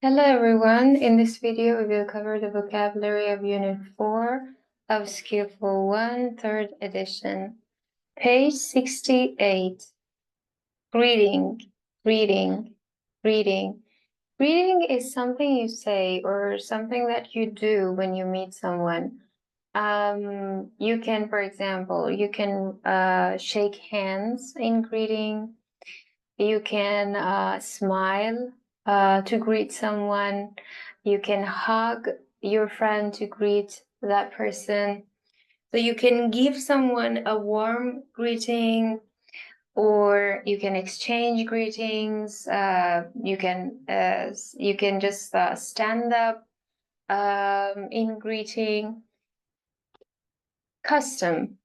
Hello everyone, in this video we will cover the vocabulary of Unit 4 of Skillful 1, 3rd edition. Page 68. Greeting, greeting, greeting. Greeting is something you say or something that you do when you meet someone. You can, for example, shake hands in greeting. You can smile to greet someone. You can hug your friend to greet that person. So you can give someone a warm greeting, or you can exchange greetings. You can just stand up in greeting. Custom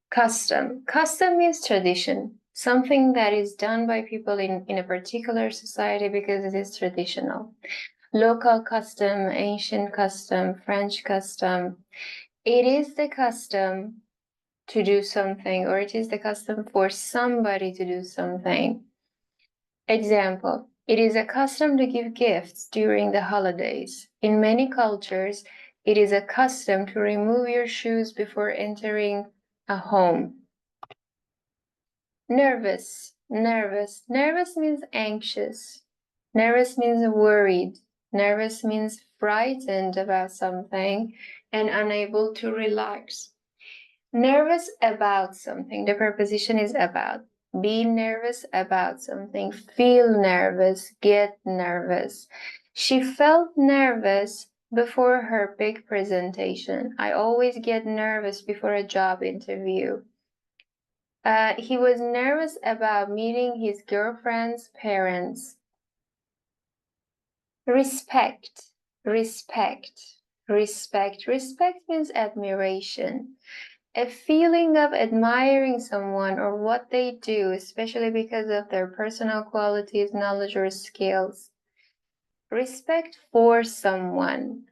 means tradition, something that is done by people in a particular society because it is traditional. Local custom, ancient custom, French custom. It is the custom to do something, or it is the custom for somebody to do something. Example, it is a custom to give gifts during the holidays. In many cultures, it is a custom to remove your shoes before entering a home. Nervous means anxious. Nervous means worried. Nervous means frightened about something and unable to relax. Nervous about something. The preposition is about. Be nervous about something. Feel nervous. Get nervous. She felt nervous before her big presentation. I always get nervous before a job interview. He was nervous about meeting his girlfriend's parents. Respect means admiration. A feeling of admiring someone or what they do, especially because of their personal qualities, knowledge, or skills. Respect for someone.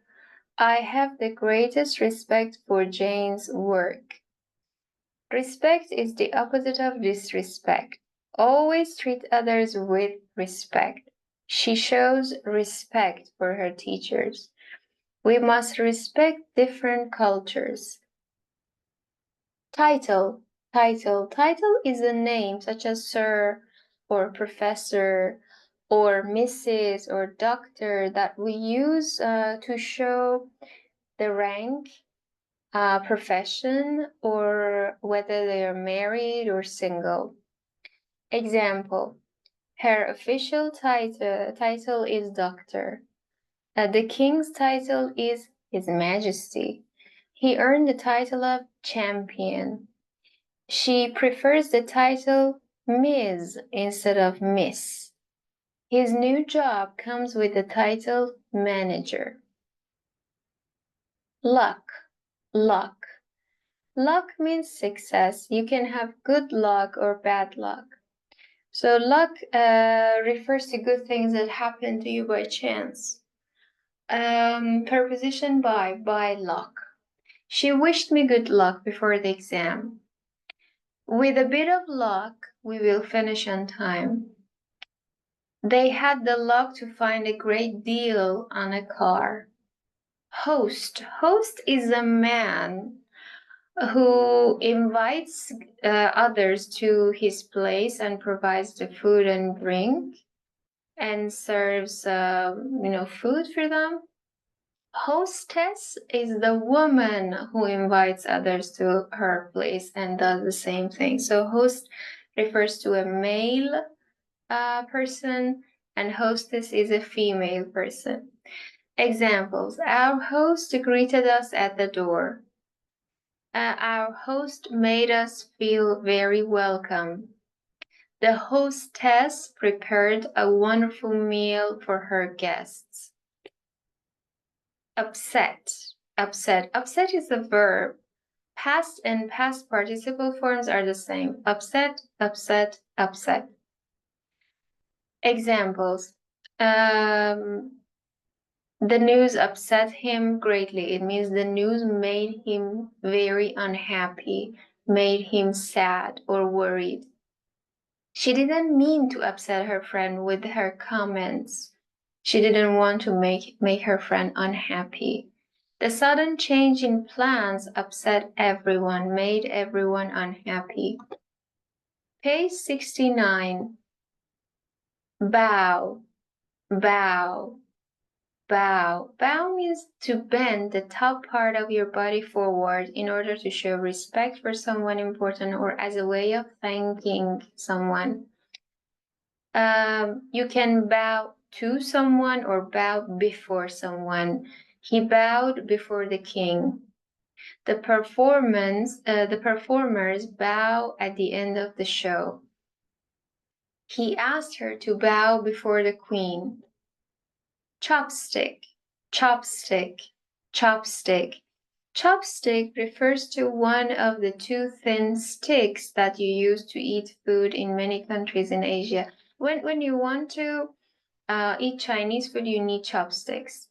I have the greatest respect for Jane's work. Respect is the opposite of disrespect. Always treat others with respect. She shows respect for her teachers. We must respect different cultures. Title is a name such as Sir or Professor or Mrs. or Doctor that we use to show the rank, profession, or whether they are married or single. Example, her official title is Doctor. The king's title is His Majesty. He earned the title of Champion. She prefers the title Ms. instead of Miss. His new job comes with the title Manager. Luck means success. You can have good luck or bad luck. So luck refers to good things that happen to you by chance. Preposition by luck. She wished me good luck before the exam. With a bit of luck, we will finish on time. They had the luck to find a great deal on a car. Host is a man who invites others to his place and provides the food and drink and serves food for them. Hostess is the woman who invites others to her place and does the same thing. So host refers to a male person, and hostess is a female person. Examples: our host greeted us at the door. Our host made us feel very welcome. The hostess prepared a wonderful meal for her guests. Upset is a verb. Past and past participle forms are the same. Upset. Examples. The news upset him greatly. It means the news made him very unhappy, made him sad or worried. She didn't mean to upset her friend with her comments. She didn't want to make her friend unhappy. The sudden change in plans upset everyone, made everyone unhappy. Page 69. Bow, bow, bow. Bow means to bend the top part of your body forward in order to show respect for someone important or as a way of thanking someone. You can bow to someone or bow before someone. He bowed before the king. The performers bow at the end of the show. He asked her to bow before the queen. Chopstick, chopstick, chopstick. Chopstick refers to one of the two thin sticks that you use to eat food in many countries in Asia. When you want to eat Chinese food, you need chopsticks.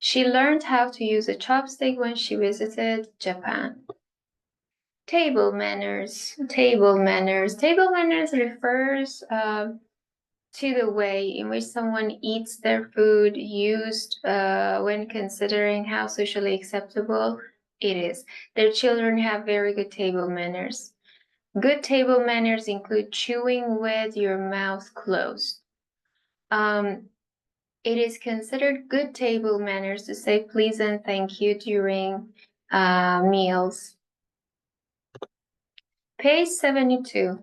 She learned how to use a chopstick when she visited Japan. Table manners. Table manners. Table manners refers to the way in which someone eats their food, used when considering how socially acceptable it is. Their children have very good table manners. Good table manners include chewing with your mouth closed. It is considered good table manners to say please and thank you during meals. Page 72.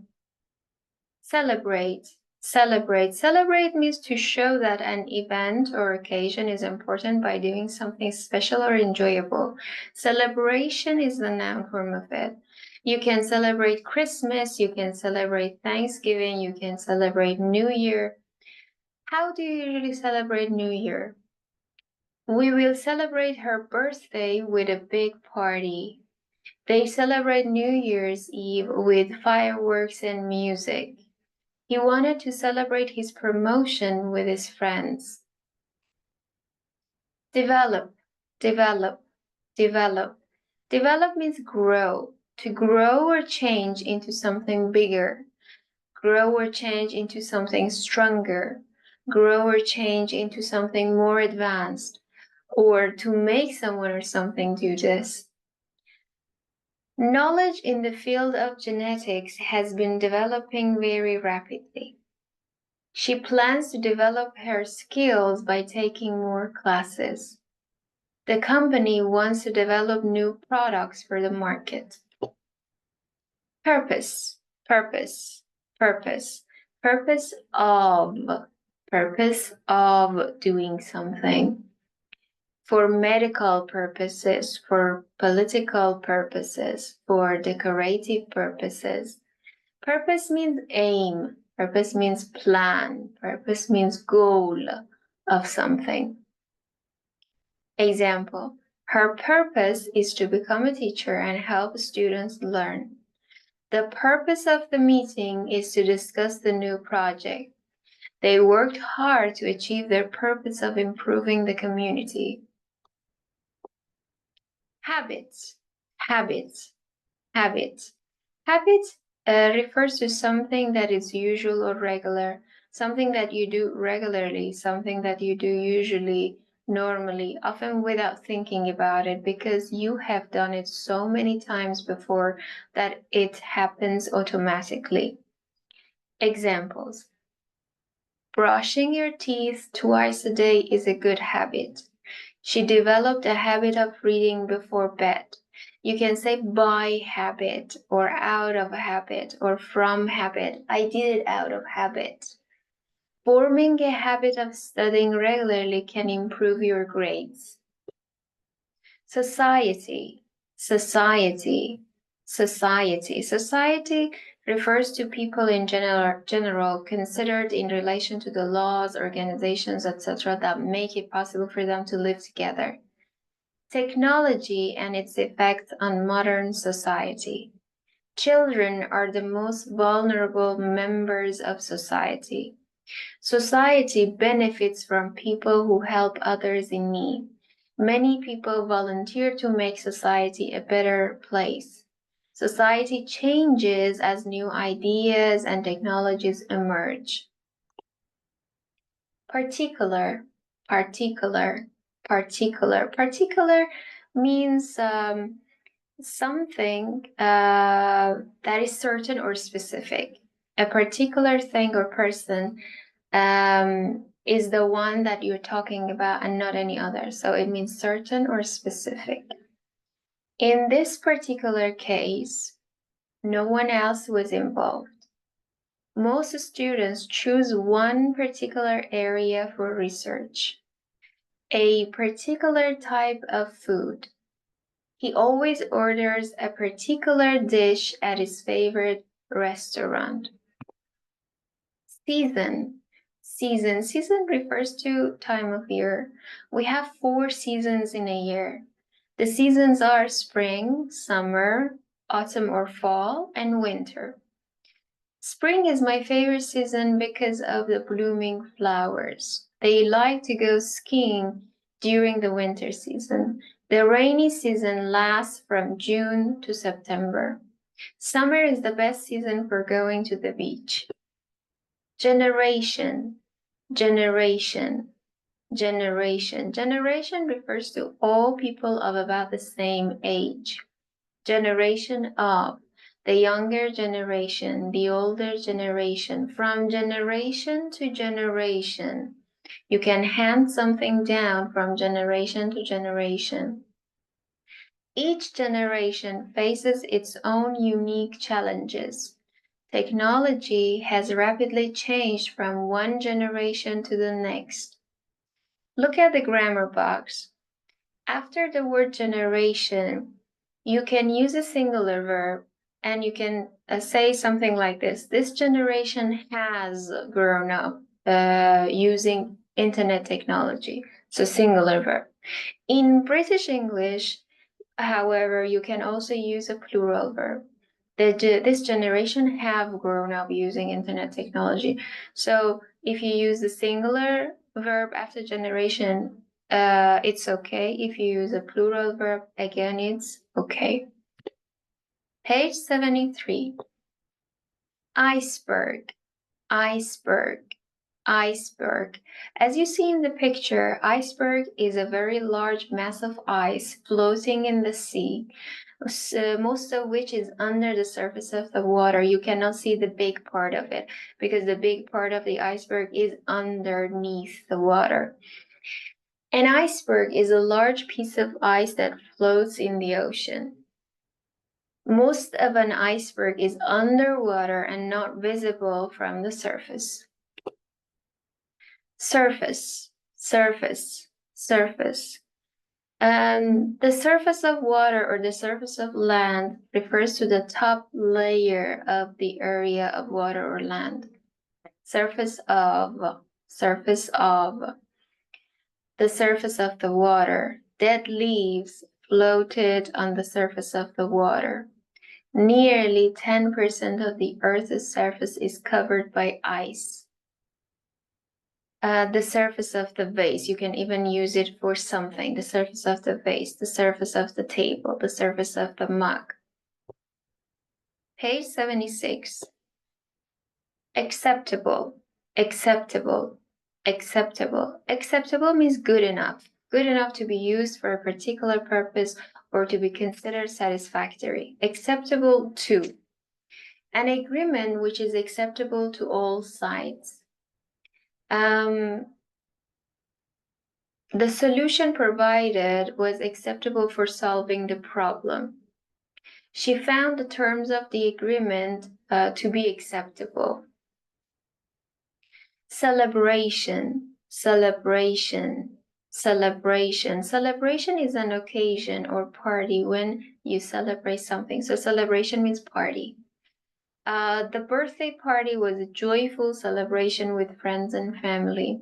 Celebrate. Celebrate. Celebrate means to show that an event or occasion is important by doing something special or enjoyable. Celebration is the noun form of it. You can celebrate Christmas, you can celebrate Thanksgiving, you can celebrate New Year. How do you usually celebrate New Year? We will celebrate her birthday with a big party. They celebrate New Year's Eve with fireworks and music. He wanted to celebrate his promotion with his friends. Develop, develop, develop. Develop means grow. To grow or change into something bigger. Grow or change into something stronger. Grow or change into something more advanced. Or to make someone or something do this. Knowledge in the field of genetics has been developing very rapidly. She plans to develop her skills by taking more classes. The company wants to develop new products for the market. Purpose, purpose, purpose. Purpose of doing something. For medical purposes, for political purposes, for decorative purposes. Purpose means aim. Purpose means plan. Purpose means goal of something. Example, her purpose is to become a teacher and help students learn. The purpose of the meeting is to discuss the new project. They worked hard to achieve their purpose of improving the community. Habits, habits, habits. Habits refers to something that is usual or regular, something that you do regularly, something that you do usually, normally, often without thinking about it because you have done it so many times before that it happens automatically. Examples. Brushing your teeth twice a day is a good habit. She developed a habit of reading before bed. You can say by habit or out of habit or from habit. I did it out of habit. Forming a habit of studying regularly can improve your grades. Society, society, society. Society refers to people in general considered in relation to the laws, organizations, etc. that make it possible for them to live together. Technology and its effects on modern society. Children are the most vulnerable members of society. Society benefits from people who help others in need. Many people volunteer to make society a better place. Society changes as new ideas and technologies emerge. Particular, particular, particular. Particular means something that is certain or specific. A particular thing or person is the one that you're talking about and not any other. So it means certain or specific. In this particular case, no one else was involved. Most students choose one particular area for research, a particular type of food. He always orders a particular dish at his favorite restaurant. Season. Season refers to time of year. We have 4 seasons in a year. The seasons are spring, summer, autumn or fall, and winter. Spring is my favorite season because of the blooming flowers. They like to go skiing during the winter season. The rainy season lasts from June to September. Summer is the best season for going to the beach. Generation, generation, generation. Generation refers to all people of about the same age. Generation of, the younger generation, the older generation, from generation to generation. You can hand something down from generation to generation. Each generation faces its own unique challenges. Technology has rapidly changed from one generation to the next. Look at the grammar box. After the word generation, you can use a singular verb and you can say something like this. This generation has grown up using internet technology. So singular verb. In British English, however, you can also use a plural verb. This generation have grown up using internet technology. So if you use the singular verb after generation, it's okay. If you use a plural verb, again, it's okay. Page 73. Iceberg, iceberg, iceberg. As you see in the picture, iceberg is a very large mass of ice floating in the sea, most of which is under the surface of the water. You cannot see the big part of it because the big part of the iceberg is underneath the water. An iceberg is a large piece of ice that floats in the ocean. Most of an iceberg is underwater and not visible from the surface. Surface, surface, surface. The surface of water or the surface of land refers to the top layer of the area of water or land. Surface of, surface of. The surface of the water. Dead leaves floated on the surface of the water. Nearly 10% of the Earth's surface is covered by ice. The surface of the vase, you can even use it for something. The surface of the vase, the surface of the table, the surface of the mug. Page 76. Acceptable, acceptable, acceptable. Acceptable means good enough to be used for a particular purpose or to be considered satisfactory. Acceptable to. An agreement which is acceptable to all sides. The solution provided was acceptable for solving the problem. She found the terms of the agreement to be acceptable. Celebration, celebration, celebration. Celebration is an occasion or party when you celebrate something. So celebration means party. The birthday party was a joyful celebration with friends and family.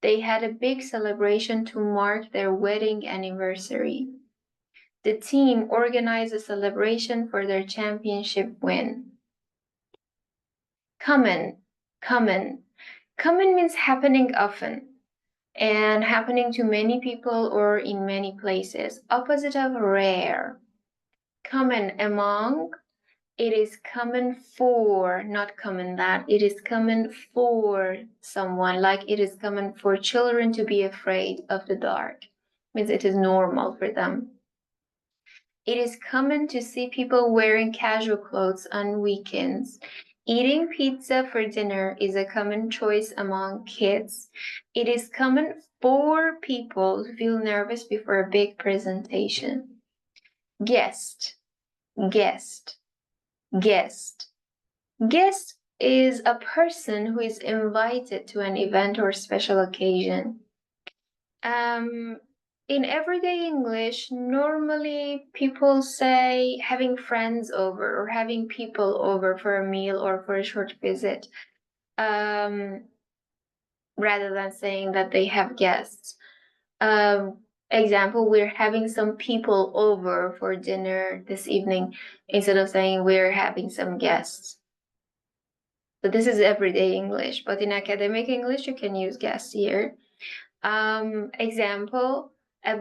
They had a big celebration to mark their wedding anniversary. The team organized a celebration for their championship win. Common, common. Common means happening often and happening to many people or in many places. Opposite of rare. Common among, It is common for, not common that, it is common for someone, like it is common for children to be afraid of the dark. Means it is normal for them. It is common to see people wearing casual clothes on weekends. Eating pizza for dinner is a common choice among kids. It is common for people to feel nervous before a big presentation. Guest, guest, guest. Guest is a person who is invited to an event or special occasion. In everyday English, normally people say having friends over or having people over for a meal or for a short visit, rather than saying that they have guests. Example, we're having some people over for dinner this evening, instead of saying we're having some guests. So this is everyday English, but in academic English, you can use guests here. Example, a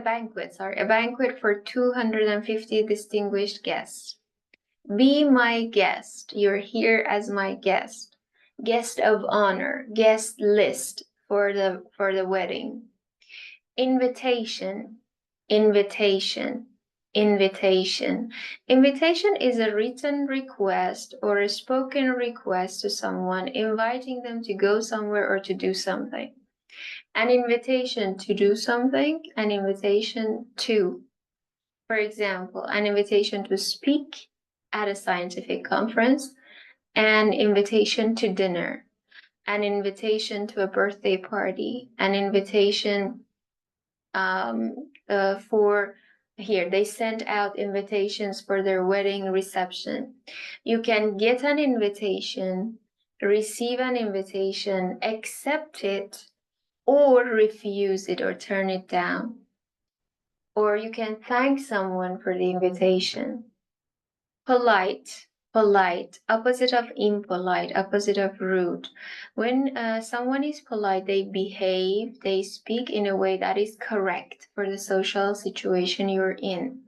banquet for 250 distinguished guests. Be my guest. You're here as my guest. Guest of honor, guest list for the wedding. Invitation, invitation, invitation. Invitation is a written request or a spoken request to someone, inviting them to go somewhere or to do something. An invitation to do something, an invitation to. For example, an invitation to speak at a scientific conference, an invitation to dinner, an invitation to a birthday party, an invitation they sent out invitations for their wedding reception. You can get an invitation, receive an invitation, accept it, or refuse it or turn it down. Or you can thank someone for the invitation. Polite, polite, opposite of impolite, opposite of rude. When someone is polite, they behave, they speak in a way that is correct for the social situation you're in.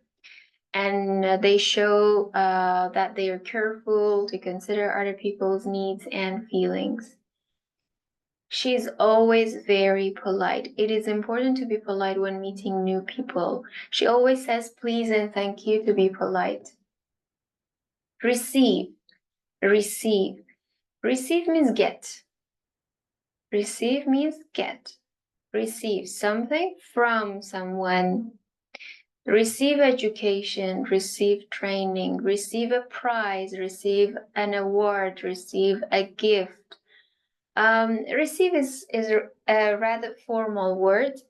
And they show that they are careful to consider other people's needs and feelings. She's always very polite. It is important to be polite when meeting new people. She always says please and thank you to be polite. Receive, receive. Receive means get. Receive means get. Receive something from someone. Receive education, receive training, receive a prize, receive an award, receive a gift. Receive is a rather formal word,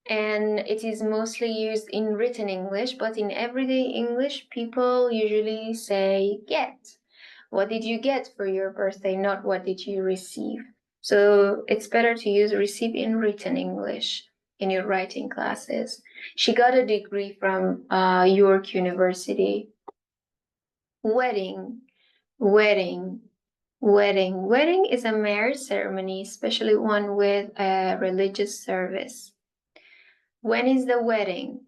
and it is mostly used in written English, but in everyday English, people usually say get. What did you get for your birthday, not what did you receive? So it's better to use receive in written English in your writing classes. She got a degree from York University. Wedding, wedding, wedding. Wedding is a marriage ceremony, especially one with a religious service. When is the wedding?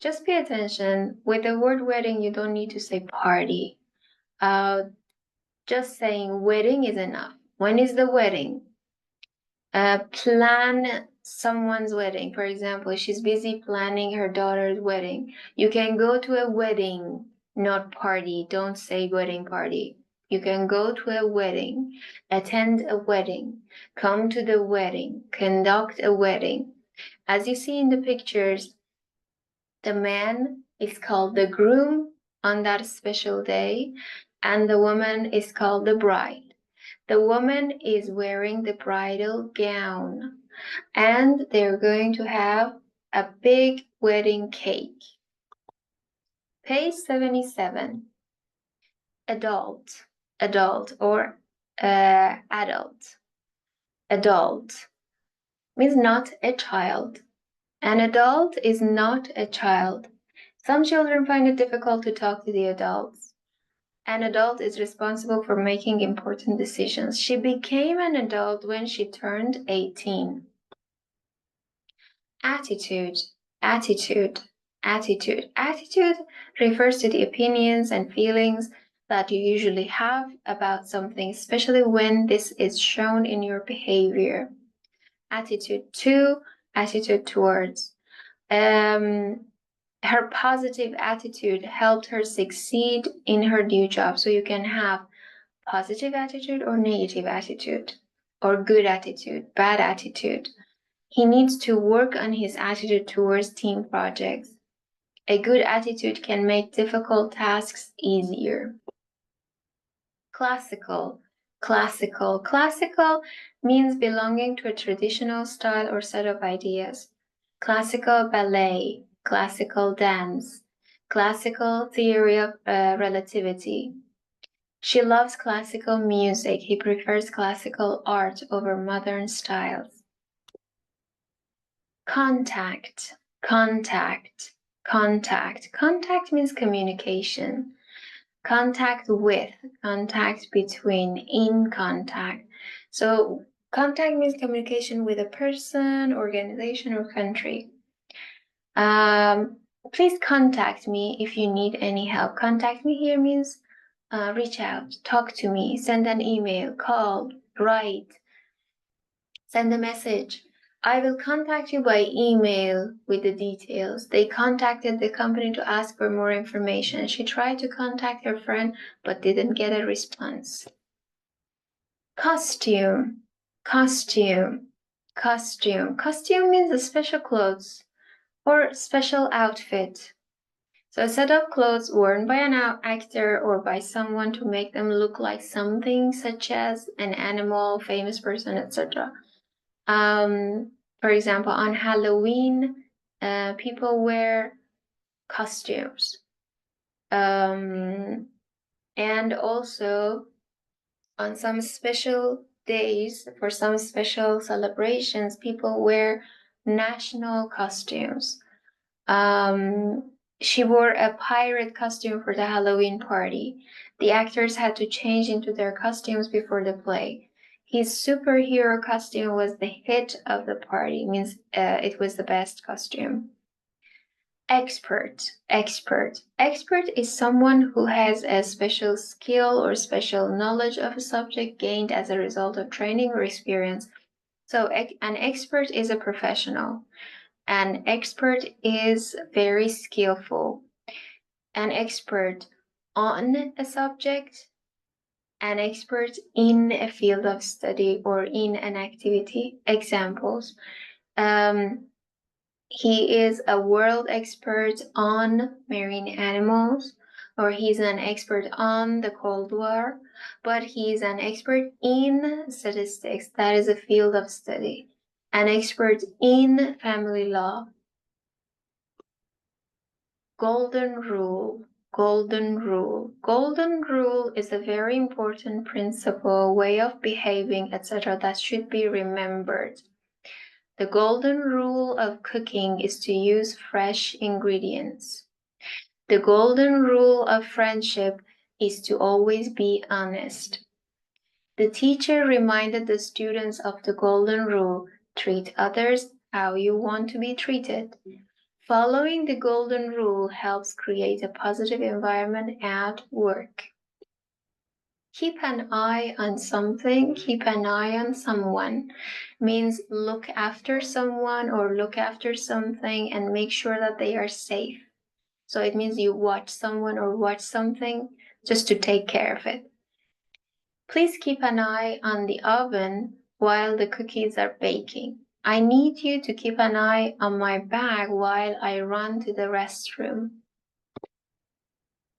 Just pay attention. With the word wedding, you don't need to say party. Just saying wedding is enough. When is the wedding? Plan someone's wedding. For example, she's busy planning her daughter's wedding. You can go to a wedding, not party. Don't say wedding party. You can go to a wedding, attend a wedding, come to the wedding, conduct a wedding. As you see in the pictures, the man is called the groom on that special day, and the woman is called the bride. The woman is wearing the bridal gown, and they're going to have a big wedding cake. Page 77. Adult, adult or adult. Adult means not a child. An adult is not a child. Some children find it difficult to talk to the adults. An adult is responsible for making important decisions. She became an adult when she turned 18. Attitude, attitude. Attitude. Attitude refers to the opinions and feelings that you usually have about something, especially when this is shown in your behavior. Attitude to, attitude towards. Her positive attitude helped her succeed in her new job. So you can have positive attitude or negative attitude, or good attitude, bad attitude. He needs to work on his attitude towards team projects. A good attitude can make difficult tasks easier. Classical. Classical. Classical means belonging to a traditional style or set of ideas. Classical ballet, classical dance, classical theory of relativity. She loves classical music. He prefers classical art over modern styles. Contact, contact, contact. Contact means communication. Contact with, contact between, in contact. So contact means communication with a person, organization, or country. Please contact me if you need any help. Contact me here means reach out, talk to me, send an email, call, write, send a message. I will contact you by email with the details. They contacted the company to ask for more information. She tried to contact her friend but didn't get a response. Costume, costume, costume. Costume means a special clothes or special outfit. So a set of clothes worn by an actor or by someone to make them look like something such as an animal, famous person, etc. For example, on Halloween, people wear costumes. And also on some special days, for some special celebrations, people wear national costumes. She wore a pirate costume for the Halloween party. The actors had to change into their costumes before the play. His superhero costume was the hit of the party, means it was the best costume. Expert, expert. Expert is someone who has a special skill or special knowledge of a subject gained as a result of training or experience. So an expert is a professional. An expert is very skillful. An expert on a subject, an expert in a field of study or in an activity. Examples. He is a world expert on marine animals, or he's an expert on the Cold War, but he's an expert in statistics. That is a field of study. An expert in family law. Golden rule, golden rule. Golden rule is a very important principle, way of behaving, etc. that should be remembered. The golden rule of cooking is to use fresh ingredients. The golden rule of friendship is to always be honest. The teacher reminded the students of the golden rule, treat others how you want to be treated. Following the golden rule helps create a positive environment at work. Keep an eye on something, keep an eye on someone, means look after someone or look after something and make sure that they are safe. So it means you watch someone or watch something just to take care of it. Please keep an eye on the oven while the cookies are baking. I need you to keep an eye on my bag while I run to the restroom.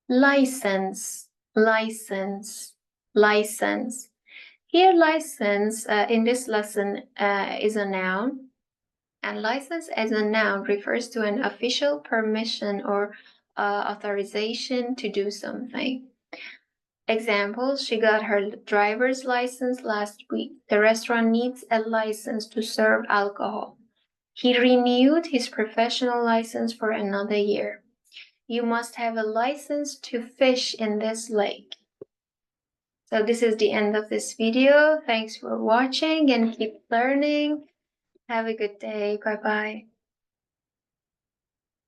License, license, license. Here, license in this lesson is a noun. And license as a noun refers to an official permission or authorization to do something. Example, she got her driver's license last week. The restaurant needs a license to serve alcohol. He renewed his professional license for another year. You must have a license to fish in this lake. So this is the end of this video. Thanks for watching and keep learning. Have a good day. Bye-bye.